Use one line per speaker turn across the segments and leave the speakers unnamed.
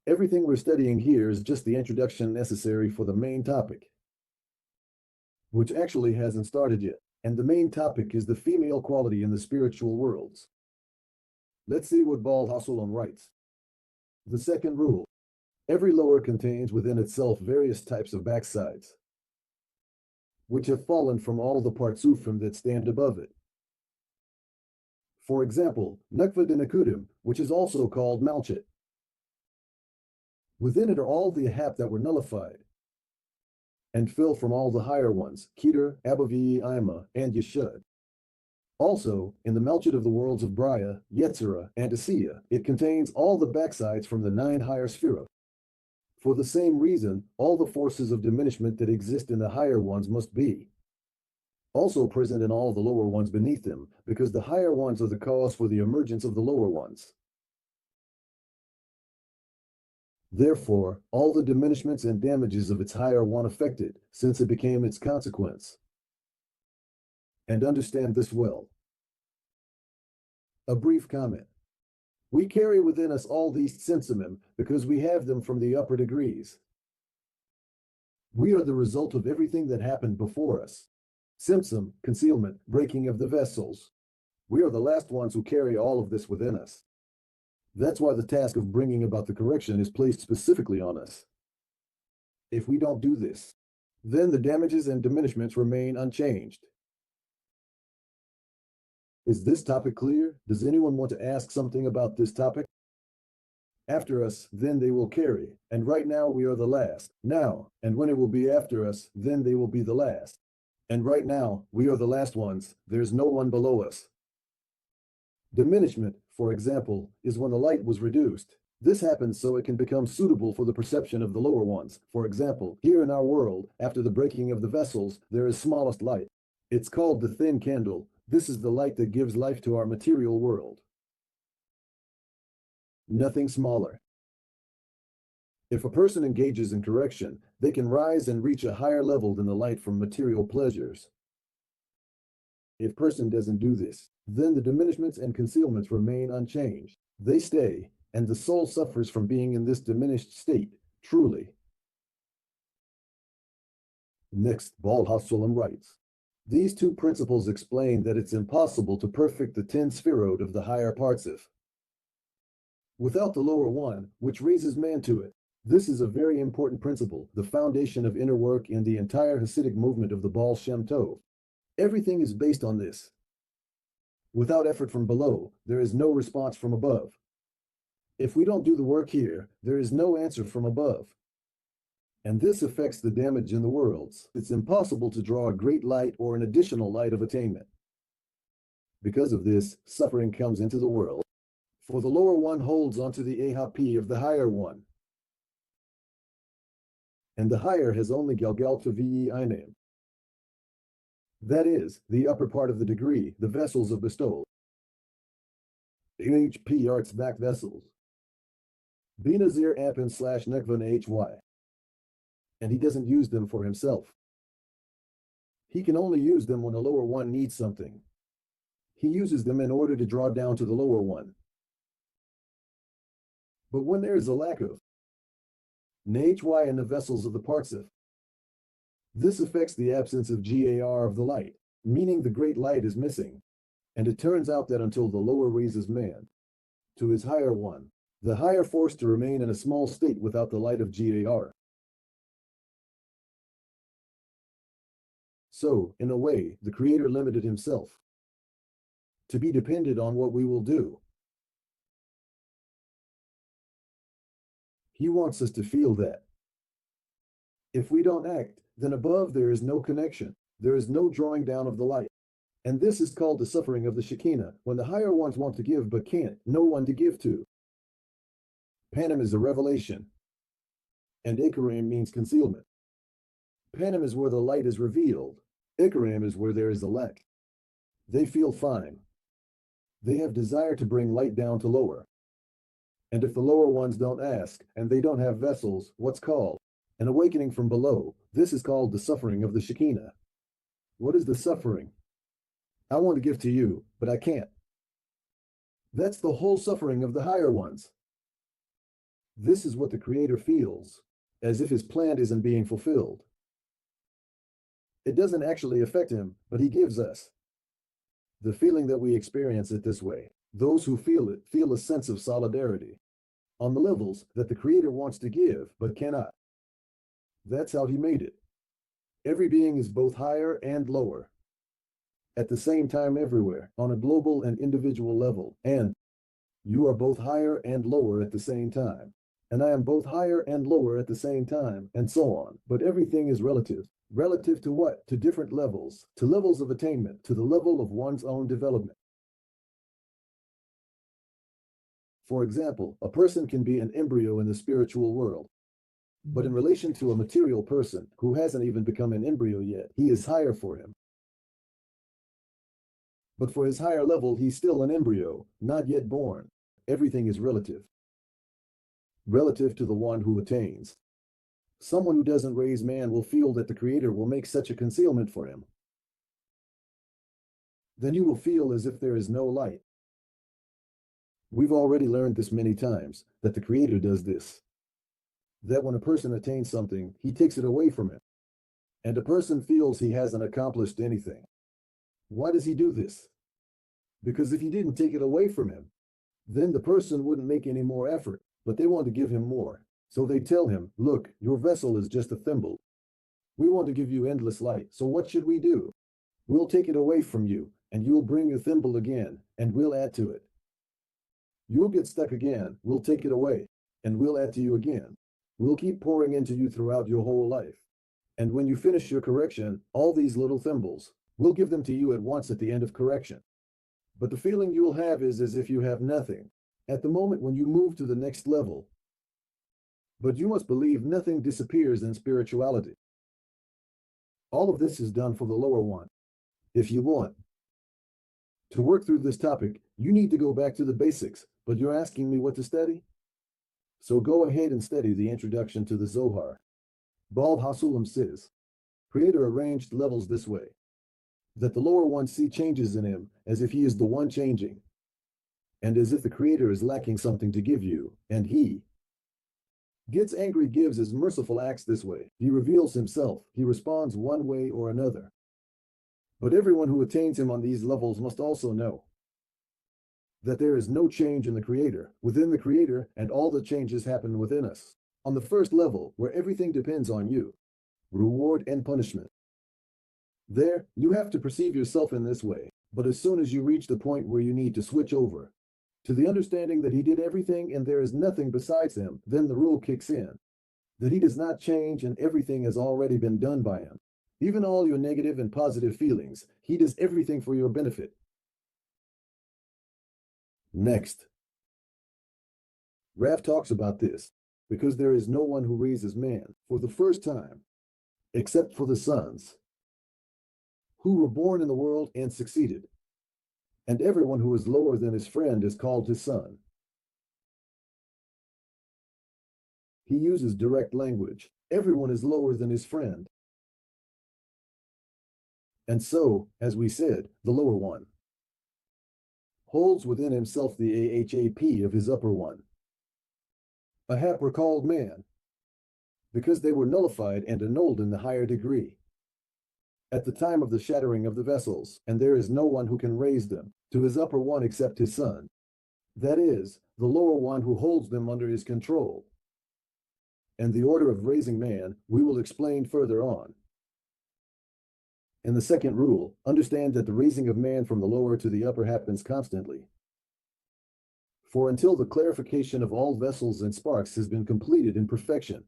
Everything we're studying here is just the introduction necessary for the main topic, which actually hasn't started yet. And the main topic is the female quality in the spiritual worlds. Let's see what HaSulam writes. The second rule. Every lower contains within itself various types of backsides, which have fallen from all the partsufim that stand above it. For example, Nukvad and Akudim, which is also called Malchit. Within it are all the AHAP that were nullified and fell from all the higher ones, Keter, Abavi, Ima, and Yeshud. Also, in the Malchit of the worlds of Braya, Yetzirah, and Asiya, it contains all the backsides from the 9 higher Sphira. For the same reason, all the forces of diminishment that exist in the higher ones must be also present in all the lower ones beneath them, because the higher ones are the cause for the emergence of the lower ones. Therefore, all the diminishments and damages of its higher one affected, since it became its consequence. And understand this well. A brief comment. We carry within us all these tsimsimim because we have them from the upper degrees. We are the result of everything that happened before us. Simsim, concealment, breaking of the vessels. We are the last ones who carry all of this within us. That's why the task of bringing about the correction is placed specifically on us. If we don't do this, then the damages and diminishments remain unchanged. Is this topic clear? Does anyone want to ask something about this topic? After us, then they will carry, and right now we are the last. Now, and when it will be after us, then they will be the last. And right now, we are the last ones, there's no one below us. Diminishment, for example, is when the light was reduced. This happens so it can become suitable for the perception of the lower ones. For example, here in our world, after the breaking of the vessels, there is smallest light. It's called the thin candle. This is the light that gives life to our material world. Nothing smaller. If a person engages in correction, they can rise and reach a higher level than the light from material pleasures. If a person doesn't do this, then the diminishments and concealments remain unchanged. They stay, and the soul suffers from being in this diminished state, truly. Next, HaSulam writes. These two principles explain that it's impossible to perfect the 10 sphirot of the higher parts of without the lower one, which raises man to it. This is a very important principle, the foundation of inner work in the entire Hasidic movement of the Baal Shem Tov. Everything is based on this. Without effort from below, there is no response from above. If we don't do the work here, there is no answer from above. And this affects the damage in the worlds. It's impossible to draw a great light or an additional light of attainment. Because of this, suffering comes into the world. For the lower one holds onto the AHAP of the higher one. And the higher has only Galgal to VE Einam. That is, the upper part of the degree, the vessels of bestowal. HP arts back vessels. Binazir Appen / Nekvan HY. And he doesn't use them for himself. He can only use them when the lower one needs something. He uses them in order to draw down to the lower one. But when there is a lack of NHY in the vessels of the partsif, this affects the absence of GAR of the light, meaning the great light is missing. And it turns out that until the lower raises man to his higher one, the higher forced to remain in a small state without the light of GAR. So, in a way, the Creator limited himself to be dependent on what we will do. He wants us to feel that. If we don't act, then above there is no connection. There is no drawing down of the light. And this is called the suffering of the Shekhinah, when the higher ones want to give but can't, no one to give to. Panim is a revelation, and Achor means concealment. Panim is where the light is revealed. Achor is where there is a lack. They feel fine. They have desire to bring light down to lower. And if the lower ones don't ask, and they don't have vessels, what's called an awakening from below, this is called the suffering of the Shekhinah. What is the suffering? I want to give to you, but I can't. That's the whole suffering of the higher ones. This is what the Creator feels, as if his plan isn't being fulfilled. It doesn't actually affect him, but he gives us the feeling that we experience it this way. Those who feel it feel a sense of solidarity on the levels that the Creator wants to give but cannot. That's how he made it. Every being is both higher and lower at the same time everywhere on a global and individual level, and you are both higher and lower at the same time. And I am both higher and lower at the same time, and so on. But everything is relative. Relative to what? To different levels, to levels of attainment, to the level of one's own development. For example, a person can be an embryo in the spiritual world, but in relation to a material person who hasn't even become an embryo yet, he is higher for him. But for his higher level, he's still an embryo, not yet born. Everything is relative. Relative to the one who attains. Someone who doesn't raise man will feel that the Creator will make such a concealment for him. Then you will feel as if there is no light. We've already learned this many times, that the Creator does this. That when a person attains something, he takes it away from him. And a person feels he hasn't accomplished anything. Why does he do this? Because if he didn't take it away from him, then the person wouldn't make any more effort, but they want to give him more. So they tell him, look, your vessel is just a thimble. We want to give you endless light, so what should we do? We'll take it away from you, and you'll bring a thimble again, and we'll add to it. You'll get stuck again, we'll take it away, and we'll add to you again. We'll keep pouring into you throughout your whole life. And when you finish your correction, all these little thimbles, we'll give them to you at once at the end of correction. But the feeling you'll have is as if you have nothing at the moment when you move to the next level. But you must believe nothing disappears in spirituality. All of this is done for the lower one. If you want to work through this topic, you need to go back to the basics, but you're asking me what to study? So go ahead and study the introduction to the Zohar. HaSulam says, Creator arranged levels this way, that the lower one see changes in him as if he is the one changing, and as if the Creator is lacking something to give you, and he gets angry, gives his merciful acts this way. He reveals himself. He responds one way or another. But everyone who attains him on these levels must also know that there is no change in the Creator, within the Creator, and all the changes happen within us. On the first level, where everything depends on you, reward and punishment. There, you have to perceive yourself in this way. But as soon as you reach the point where you need to switch over to the understanding that he did everything and there is nothing besides him, then the rule kicks in, that he does not change and everything has already been done by him. Even all your negative and positive feelings, he does everything for your benefit. Next, Rav talks about this, because there is no one who raises man for the first time, except for the sons, who were born in the world and succeeded. And everyone who is lower than his friend is called his son. He uses direct language. Everyone is lower than his friend. And so, as we said, the lower one holds within himself the AHAP of his upper one. AHAP were called man, because they were nullified and annulled in the higher degree at the time of the shattering of the vessels, and there is no one who can raise them to his upper one except his son. That is, the lower one who holds them under his control. And the order of raising man we will explain further on. In the second rule, understand that the raising of man from the lower to the upper happens constantly. For until the clarification of all vessels and sparks has been completed in perfection,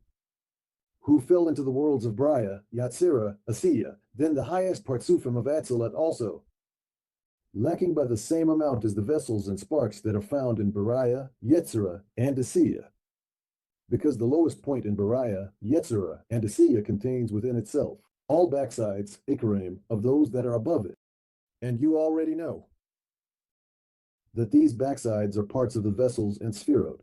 who fell into the worlds of Briah, Yatzira, Asiya, then the highest partsufim of Atzilut also, lacking by the same amount as the vessels and sparks that are found in Bariah, Yetzirah, and Asiya. Because the lowest point in Bariah, Yetzirah, and Asiya contains within itself all backsides, Ikarim, of those that are above it. And you already know that these backsides are parts of the vessels and Sphirot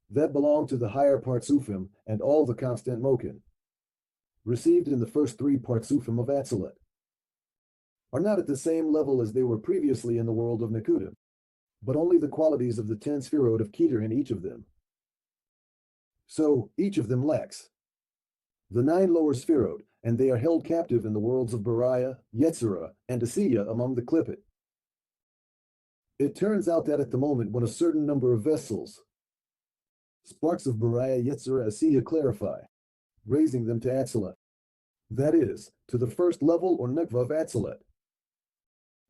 that belong to the higher partsufim and all the constant mokin, received in the first three partsufim of Atzilut, are not at the same level as they were previously in the world of Nekudim. but only the qualities of the 10 Sphirot of Keter in each of them. So, each of them lacks the 9 lower Sphirot, and they are held captive in the worlds of Bariah, Yetzirah, and Asiya among the Klippot. It turns out that at the moment when a certain number of vessels, sparks of Bariah, Yetzirah, Asiya clarify, raising them to Atzilut, that is, to the first level or nekva of Atzilut.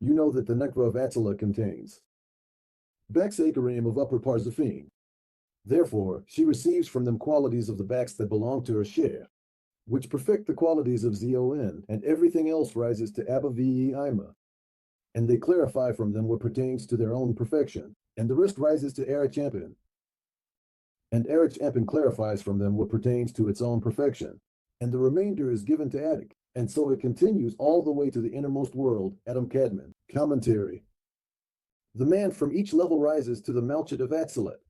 You know that the nekva of Atzilut contains Bex Akarim of upper Parzafim. Therefore, she receives from them qualities of the backs that belong to her share, which perfect the qualities of Zon, and everything else rises to Abba Ve Ima. And they clarify from them what pertains to their own perfection, and the rest rises to Erich Ampin. And Erich Ampin clarifies from them what pertains to its own perfection, and the remainder is given to Attic, and so it continues all the way to the innermost world, Adam Kadmon. Commentary. The man from each level rises to the Malchut of Atzilut,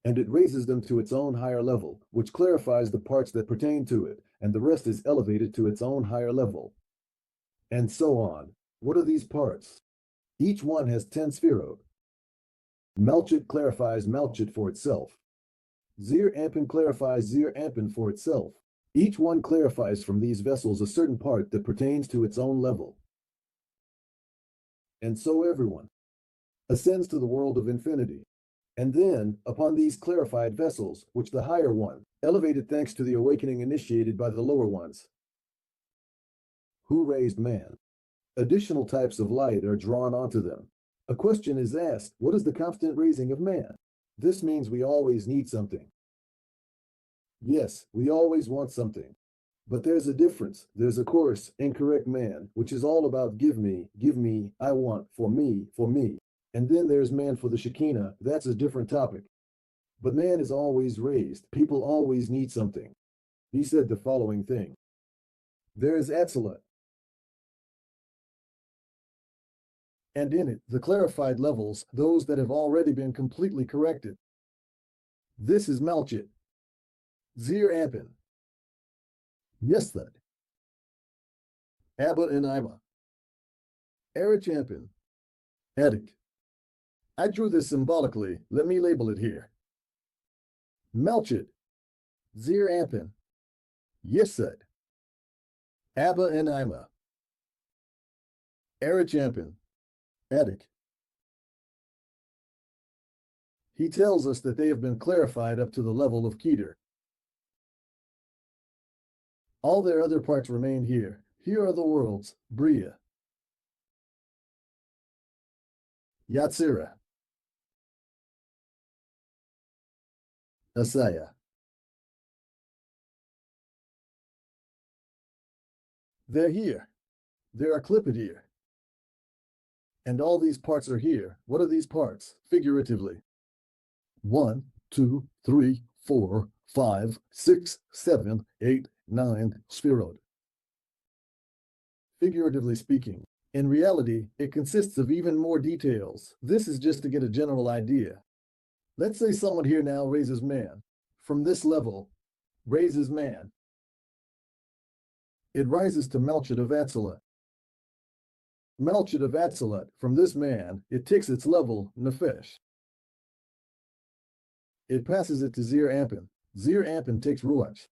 and it raises them to its own higher level, which clarifies the parts that pertain to it, and the rest is elevated to its own higher level. And so on. What are these parts? Each one has 10 Sphirot. Malchut clarifies Malchut for itself. Zir Ampin clarifies Zir Ampin for itself. Each one clarifies from these vessels a certain part that pertains to its own level. And so everyone ascends to the world of infinity. And then, upon these clarified vessels, which the higher one, elevated thanks to the awakening initiated by the lower ones, who raised man, additional types of light are drawn onto them. A question is asked, what is the constant raising of man? This means we always need something. Yes, we always want something. But there's a difference. There's a course, incorrect man, which is all about give me, I want, for me, for me. And then there's man for the Shekhinah. That's a different topic. But man is always raised. People always need something. He said the following thing. There is Atzilut, and in it, the clarified levels, those that have already been completely corrected. This is Malchut, Zir Ampin, Yesthud, Abba and Ima, Erich Ampin, Edik. I drew this symbolically. Let me label it here. Malchut, Zir Ampin, Yesthud, Abba and Ima, Erich Ampin, Edik. He tells us that they have been clarified up to the level of Keter. All their other parts remain here. Here are the worlds, Bria, Yatsira, Asaya. They're here. There are Klippot here. And all these parts are here. What are these parts, figuratively? 1, 2, 3, 4, 5, 6, 7, 8, 9 Sphirot. Figuratively speaking. In reality, it consists of even more details. This is just to get a general idea. Let's say someone here now raises man. From this level, raises man. It rises to Malchut of Atzilut. Malchut of Atzilut, from this man, it takes its level, Nefesh. It passes it to Zir Ampin. Zir Ampin takes Ruach.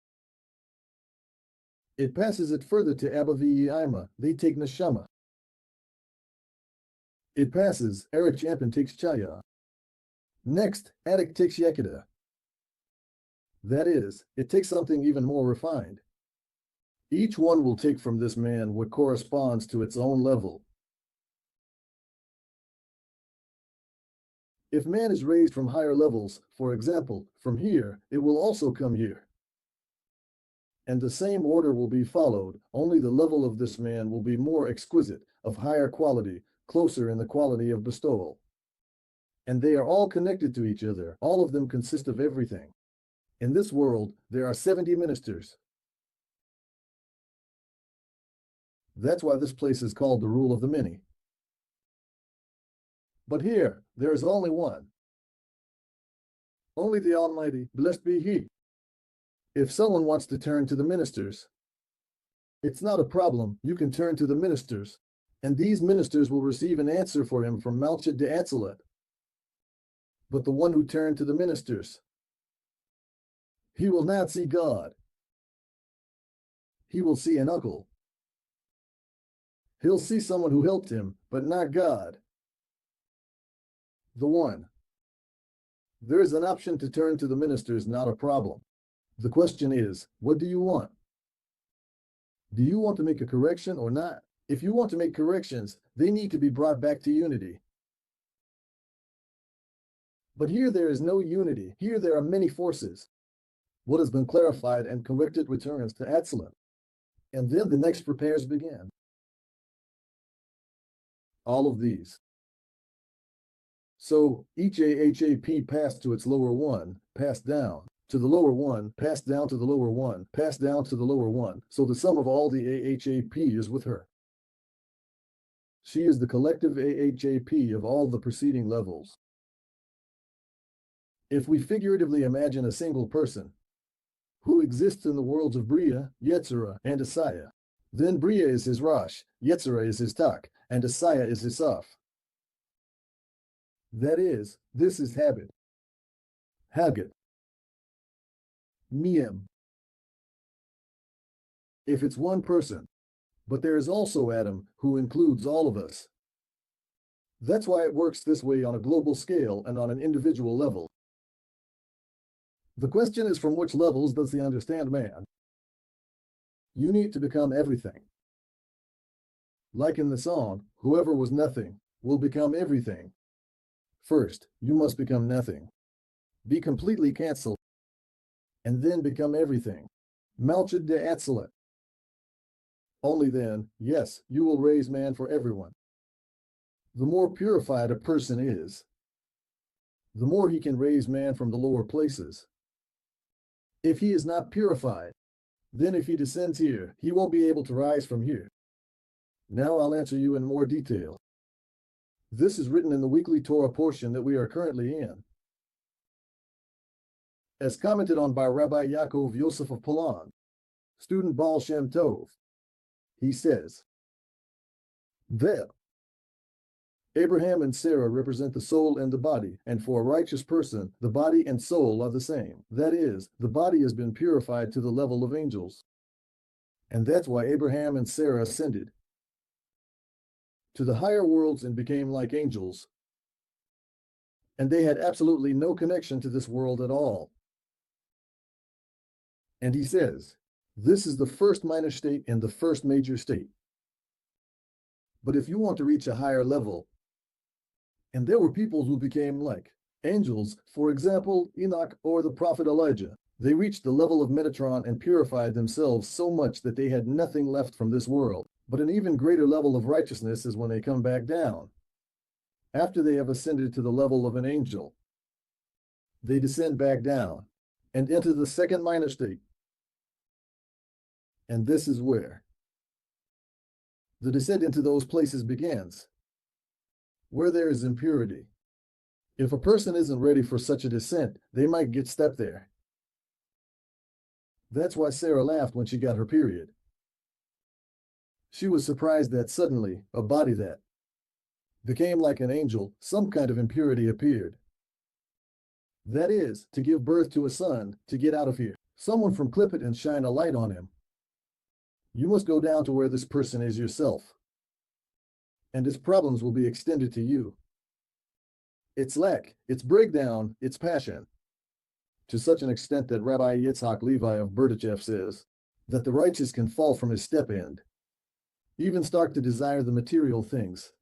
It passes it further to Abba Ve Ima. They take Neshama. It passes, Erich Ampin takes Chaya. Next, Attic takes Yekidah. That is, it takes something even more refined. Each one will take from this man what corresponds to its own level. If man is raised from higher levels, for example, from here, it will also come here. And the same order will be followed, only the level of this man will be more exquisite, of higher quality, closer in the quality of bestowal. And they are all connected to each other. All of them consist of everything. In this world, there are 70 ministers. That's why this place is called the rule of the many. But here, there is only one. Only the Almighty, blessed be He. If someone wants to turn to the ministers, it's not a problem. You can turn to the ministers, And these ministers will receive an answer for him from Malchut to Atzilut. But the one who turned to the ministers, he will not see God. He will see an uncle. He'll see someone who helped him, but not God. The one. There is an option to turn to the ministers, not a problem. The question is, what do you want? Do you want to make a correction or not? If you want to make corrections, they need to be brought back to unity. But here there is no unity. Here there are many forces. What has been clarified and corrected returns to Atzilut. And then the next repairs begin. All of these. So each AHAP passed to its lower one, passed down to the lower one, passed down to the lower one, passed down to the lower one. So the sum of all the AHAP is with her. She is the collective AHAP of all the preceding levels. If we figuratively imagine a single person who exists in the worlds of Bria, Yetzirah, and Asaya, then Bria is his Rosh, Yetzirah is his Tak, and Asaya is his Saf. That is, this is habit. Haggit. Miem. If it's one person, but there is also Adam, who includes all of us. That's why it works this way on a global scale and on an individual level. The question is, from which levels does he understand man? You need to become everything. Like in the song, whoever was nothing will become everything. First, you must become nothing. Be completely cancelled. And then become everything. Malchut de Atzilut. Only then, yes, you will raise man for everyone. The more purified a person is, the more he can raise man from the lower places. If he is not purified, then if he descends here, he won't be able to rise from here. Now I'll answer you in more detail. This is written in the weekly Torah portion that we are currently in. As commented on by Rabbi Yaakov Yosef of Panim, student Baal Shem Tov, he says, there, Abraham and Sarah represent the soul and the body, and for a righteous person, the body and soul are the same. That is, the body has been purified to the level of angels. And that's why Abraham and Sarah ascended to the higher worlds and became like angels. And they had absolutely no connection to this world at all. And he says, this is the first minor state and the first major state. But if you want to reach a higher level, and there were people who became like angels, for example, Enoch or the prophet Elijah, they reached the level of Metatron and purified themselves so much that they had nothing left from this world. But an even greater level of righteousness is when they come back down. After they have ascended to the level of an angel, they descend back down and enter the second minor state. And this is where the descent into those places begins, where there is impurity. If a person isn't ready for such a descent, they might get stuck there. That's why Sarah laughed when she got her period. She was surprised that suddenly a body that became like an angel, some kind of impurity appeared. That is, to give birth to a son, to get out of here. Someone from clip it and shine a light on him. You must go down to where this person is yourself, and his problems will be extended to you. Its lack, its breakdown, its passion, to such an extent that Rabbi Yitzhak Levi of Berdichev says that the righteous can fall from his step end, even start to desire the material things.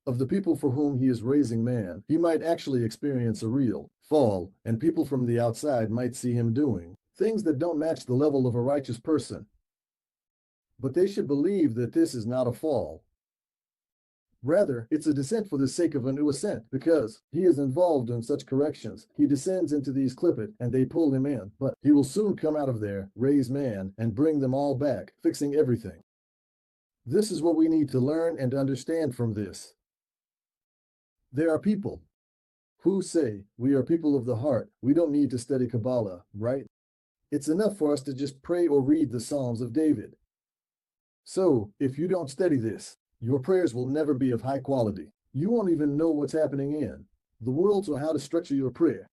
Of the people for whom he is raising man, he might actually experience a real fall, and people from the outside might see him doing things that don't match the level of a righteous person. But they should believe that this is not a fall. Rather, it's a descent for the sake of a new ascent, because he is involved in such corrections. He descends into these clippet, and they pull him in, but he will soon come out of there, raise man, and bring them all back, fixing everything. This is what we need to learn and understand from this. There are people who say, we are people of the heart, we don't need to study Kabbalah, right? It's enough for us to just pray or read the Psalms of David. So, if you don't study this, Your prayers will never be of high quality. You won't even know what's happening in the world or how to structure your prayer.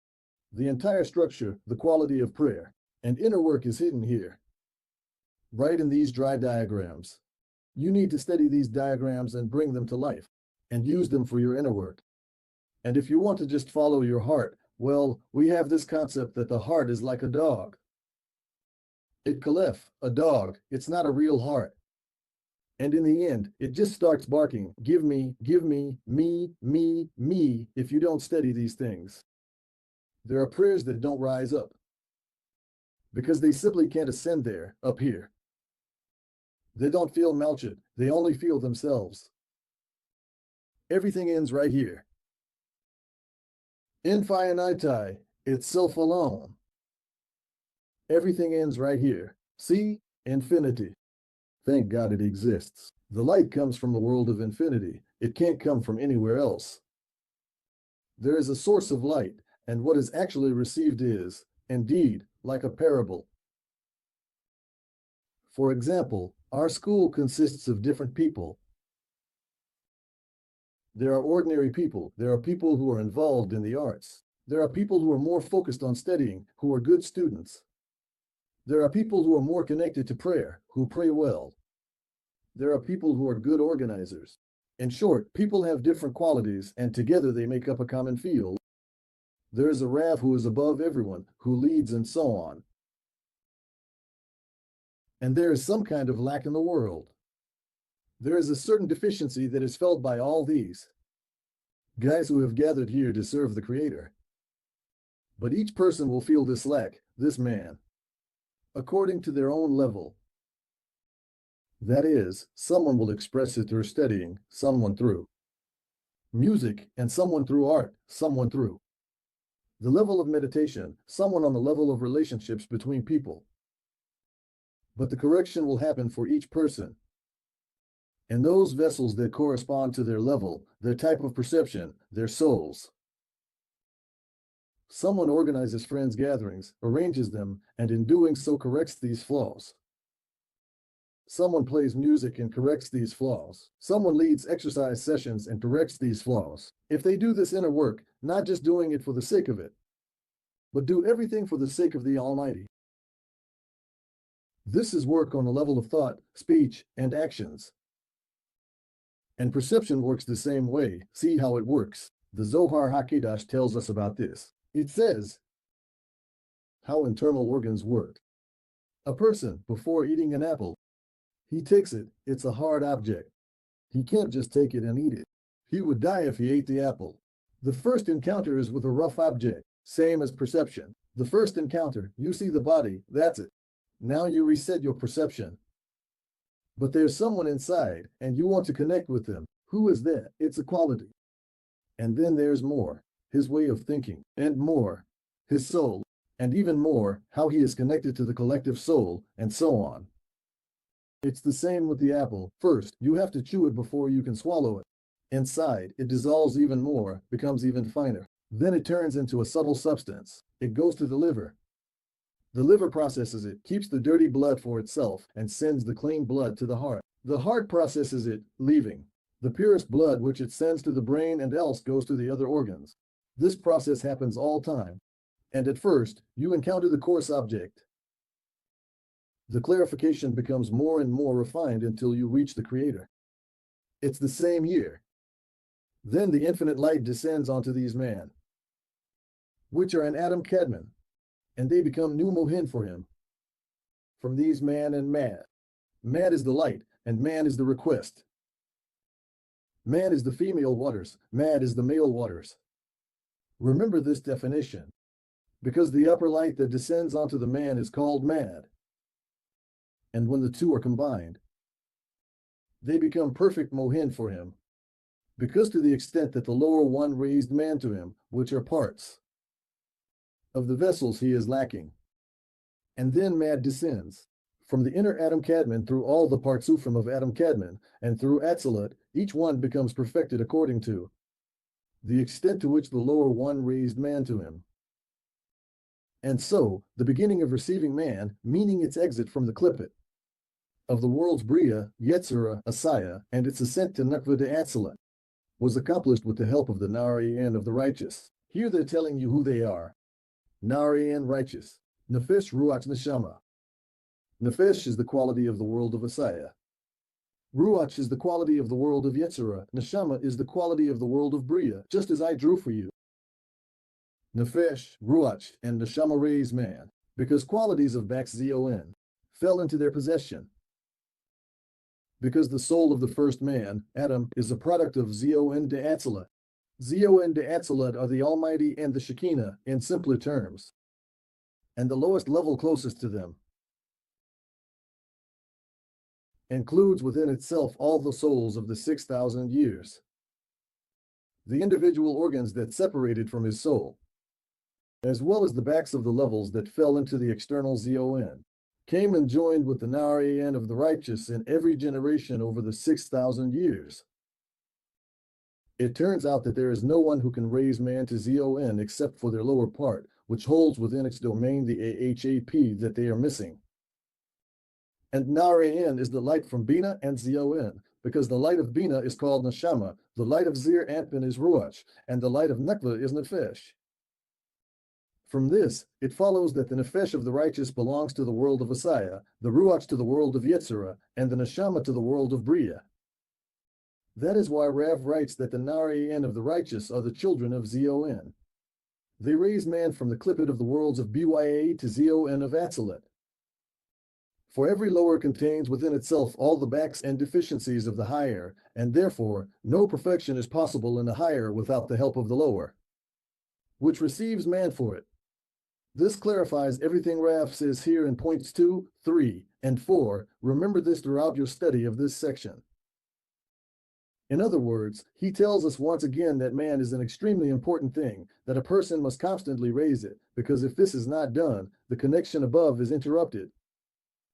The entire structure, the quality of prayer, and inner work is hidden here, right in these dry diagrams. You need to study these diagrams and bring them to life, and use them for your inner work. And if you want to just follow your heart, well, we have this concept that the heart is like a dog. A dog, it's not a real heart. And in the end, it just starts barking, give me, me, if you don't study these things. There are prayers that don't rise up, because they simply can't ascend there, up here. They don't feel Malchut, they only feel themselves. Everything ends right here. Infinitai, itself alone. Everything ends right here. See? Infinity. Thank God it exists. The light comes from the world of infinity. It can't come from anywhere else. There is a source of light, and what is actually received is, indeed, like a parable. For example, our school consists of different people. There are ordinary people. There are people who are involved in the arts. There are people who are more focused on studying, who are good students. There are people who are more connected to prayer, who pray well. There are people who are good organizers. In short, people have different qualities, and together they make up a common field. There is a Rav who is above everyone, who leads and so on. And there is some kind of lack in the world. There is a certain deficiency that is felt by all these guys who have gathered here to serve the Creator. But each person will feel this lack, this man, according to their own level. That is, someone will express it through studying, someone through music, and someone through art, someone through the level of meditation, someone on the level of relationships between people. But the correction will happen for each person. And those vessels that correspond to their level, their type of perception, their souls. Someone organizes friends' gatherings, arranges them, and in doing so corrects these flaws. Someone plays music and corrects these flaws. Someone leads exercise sessions and corrects these flaws. If they do this inner work, not just doing it for the sake of it, but do everything for the sake of the Almighty. This is work on the level of thought, speech, and actions. And perception works the same way. See how it works. The Zohar HaKadosh tells us about this. It says how internal organs work. A person, before eating an apple, he takes it. It's a hard object. He can't just take it and eat it. He would die if he ate the apple. The first encounter is with a rough object, same as perception. The first encounter, you see the body, that's it. Now you reset your perception. But there's someone inside, and you want to connect with them. Who is that? It's a quality. And then there's more, his way of thinking, and more, his soul, and even more, how he is connected to the collective soul, and so on. It's the same with the apple. First, you have to chew it before you can swallow it. Inside, it dissolves even more, becomes even finer. Then it turns into a subtle substance. It goes to the liver. The liver processes it, keeps the dirty blood for itself, and sends the clean blood to the heart. The heart processes it, leaving the purest blood, which it sends to the brain and else goes to the other organs. This process happens all time. And at first, you encounter the coarse object. The clarification becomes more and more refined until you reach the Creator. It's the same year. Then the infinite light descends onto these men, which are an Adam Kadmon, and they become new Mohin for him. From these man and mad. Mad is the light, and man is the request. Man is the female waters, mad is the male waters. Remember this definition, because the upper light that descends onto the man is called mad. And when the two are combined, they become perfect Mohin for him, because to the extent that the lower one raised man to him, which are parts of the vessels he is lacking. And then mad descends from the inner Adam Kadmon through all the partsufim of Adam Kadmon, and through Atzilut, each one becomes perfected according to the extent to which the lower one raised man to him. And so, the beginning of receiving man, meaning its exit from the clipet of the world's Bria, Yetzirah, Asaya, and its ascent to Nukva de Atzilut was accomplished with the help of the Nariyan of the righteous. Here they're telling you who they are. Nariyan righteous. Nefesh Ruach Neshama. Nefesh is the quality of the world of Asaya. Ruach is the quality of the world of Yetzirah. Neshama is the quality of the world of Bria, just as I drew for you. Nefesh, Ruach, and Neshama raise man, because qualities of Zon fell into their possession. Because the soul of the first man, Adam, is a product of Zon de Atzilut. Zon de Atzilut are the Almighty and the Shekhinah in simpler terms, and the lowest level closest to them includes within itself all the souls of the 6,000 years, the individual organs that separated from his soul, as well as the backs of the levels that fell into the external Zon, came and joined with the Nariyan of the righteous in every generation over the 6,000 years. It turns out that there is no one who can raise man to Zon except for their lower part, which holds within its domain the AHAP that they are missing. And Nariyan is the light from Bina and Zon, because the light of Bina is called Neshama, the light of Zir Anpin is Ruach, and the light of Nukva is Nefesh. From this, it follows that the Nefesh of the righteous belongs to the world of Asaya, the Ruach to the world of Yetzirah, and the Neshama to the world of Bria. That is why Rav writes that the Nariyan of the righteous are the children of Zon. They raise man from the clipit of the worlds of Bya to Zon of Atzilut. For every lower contains within itself all the backs and deficiencies of the higher, and therefore no perfection is possible in the higher without the help of the lower, which receives man for it. This clarifies everything Rav says here in points 2, 3, and 4. Remember this throughout your study of this section. In other words, he tells us once again that man is an extremely important thing, that a person must constantly raise it, because if this is not done, the connection above is interrupted.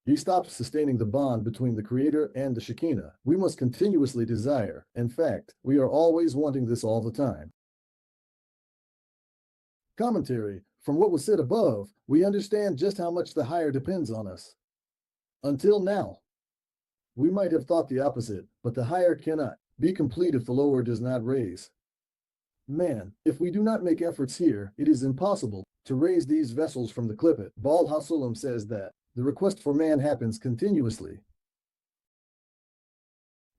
He stops sustaining the bond between the Creator and the Shekhinah. We must continuously desire. In fact, we are always wanting this all the time. Commentary. From what was said above, we understand just how much the higher depends on us. Until now, we might have thought the opposite, but the higher cannot be complete if the lower does not raise. Man, if we do not make efforts here, it is impossible to raise these vessels from the clipit. HaSulam says that the request for man happens continuously.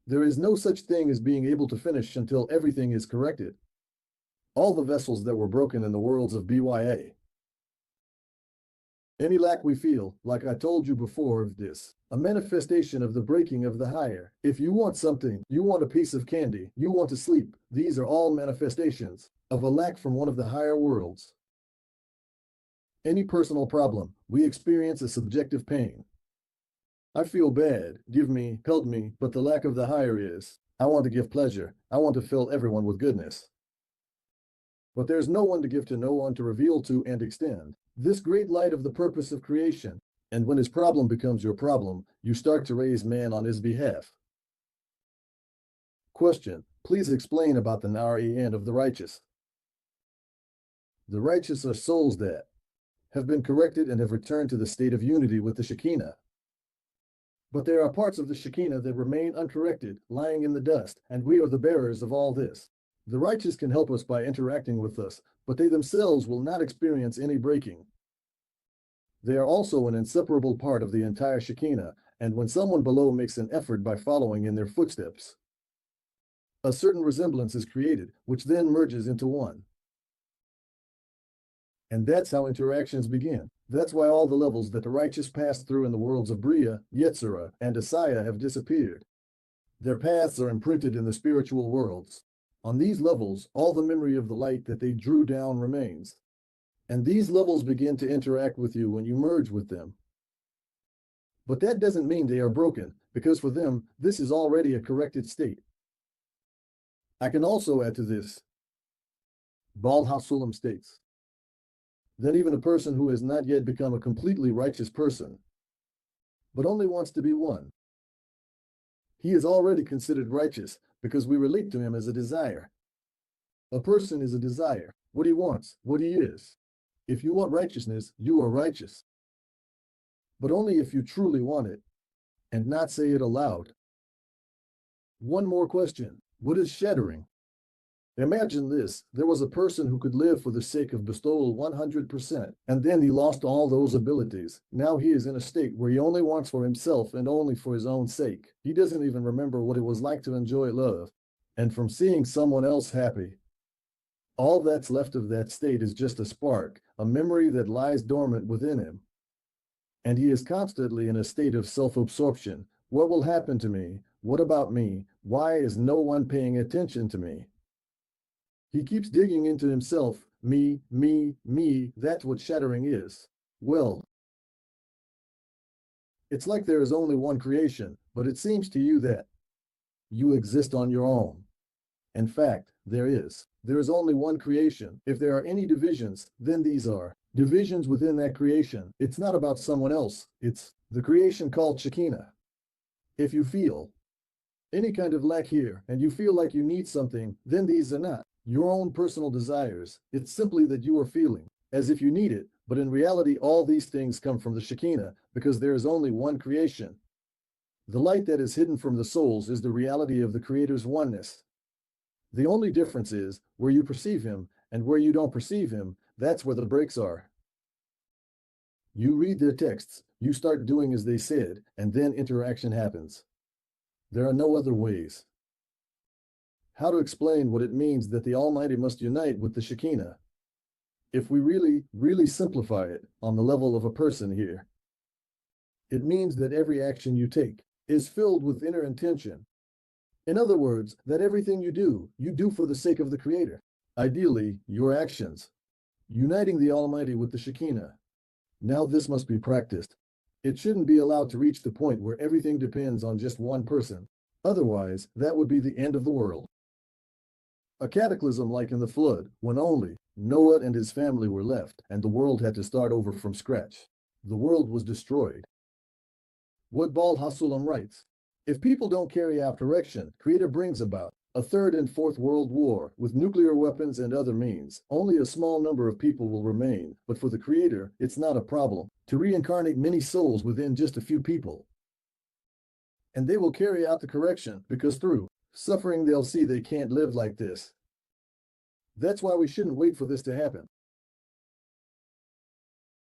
There is no such thing as being able to finish until everything is corrected. All the vessels that were broken in the worlds of Bya. Any lack we feel, like I told you before of this, a manifestation of the breaking of the higher. If you want something, you want a piece of candy, you want to sleep, these are all manifestations of a lack from one of the higher worlds. Any personal problem, we experience a subjective pain. I feel bad, give me, help me, but the lack of the higher is, I want to give pleasure, I want to fill everyone with goodness. But there's no one to give to, no one to reveal to and extend this great light of the purpose of creation. And when his problem becomes your problem, you start to raise man on his behalf. Question. Please explain about the Nariyan of the righteous. The righteous are souls that have been corrected and have returned to the state of unity with the Shekhinah. But there are parts of the Shekhinah that remain uncorrected, lying in the dust, and we are the bearers of all this. The righteous can help us by interacting with us, but they themselves will not experience any breaking. They are also an inseparable part of the entire Shekhinah, and when someone below makes an effort by following in their footsteps, a certain resemblance is created, which then merges into one. And that's how interactions begin. That's why all the levels that the righteous passed through in the worlds of Bria, Yetzirah, and Asaya have disappeared. Their paths are imprinted in the spiritual worlds. On these levels, all the memory of the light that they drew down remains. And these levels begin to interact with you when you merge with them. But that doesn't mean they are broken, because for them, this is already a corrected state. I can also add to this. HaSulam states that even a person who has not yet become a completely righteous person, but only wants to be one, he is already considered righteous because we relate to him as a desire. A person is a desire, what he wants, what he is. If you want righteousness, you are righteous. But only if you truly want it. and not say it aloud. One more question. What is shattering? Imagine this. There was a person who could live for the sake of bestowal 100%, and then he lost all those abilities. Now he is in a state where he only wants for himself and only for his own sake. He doesn't even remember what it was like to enjoy love. And from seeing someone else happy, all that's left of that state is just a spark, a memory that lies dormant within him. And he is constantly in a state of self-absorption. What will happen to me? What about me? Why is no one paying attention to me? He keeps digging into himself. Me, me, me. That's what shattering is. Well, it's like there is only one creation, but it seems to you that you exist on your own. In fact, there is. There is only one creation. If there are any divisions, then these are divisions within that creation. It's not about someone else. It's the creation called Shekhinah. If you feel any kind of lack here, and you feel like you need something, then these are not your own personal desires. It's simply that you are feeling as if you need it, but in reality, all these things come from the Shekhinah, because there is only one creation. The light that is hidden from the souls is the reality of the Creator's oneness. The only difference is where you perceive him and where you don't perceive him. That's where the breaks are. You read their texts, you start doing as they said, and then interaction happens. There are no other ways. How to explain what it means that the Almighty must unite with the Shekhinah? If we really simplify it on the level of a person here, it means that every action you take is filled with inner intention. In other words, that everything you do for the sake of the Creator. Ideally, your actions, uniting the Almighty with the Shekhinah. Now this must be practiced. It shouldn't be allowed to reach the point where everything depends on just one person. Otherwise, that would be the end of the world. A cataclysm like in the flood, when only Noah and his family were left, and the world had to start over from scratch. The world was destroyed. What HaSulam writes, if people don't carry out correction, Creator brings about a third and fourth world war with nuclear weapons and other means. Only a small number of people will remain, but for the Creator, it's not a problem to reincarnate many souls within just a few people. And they will carry out the correction, because through suffering they'll see they can't live like this. That's why we shouldn't wait for this to happen.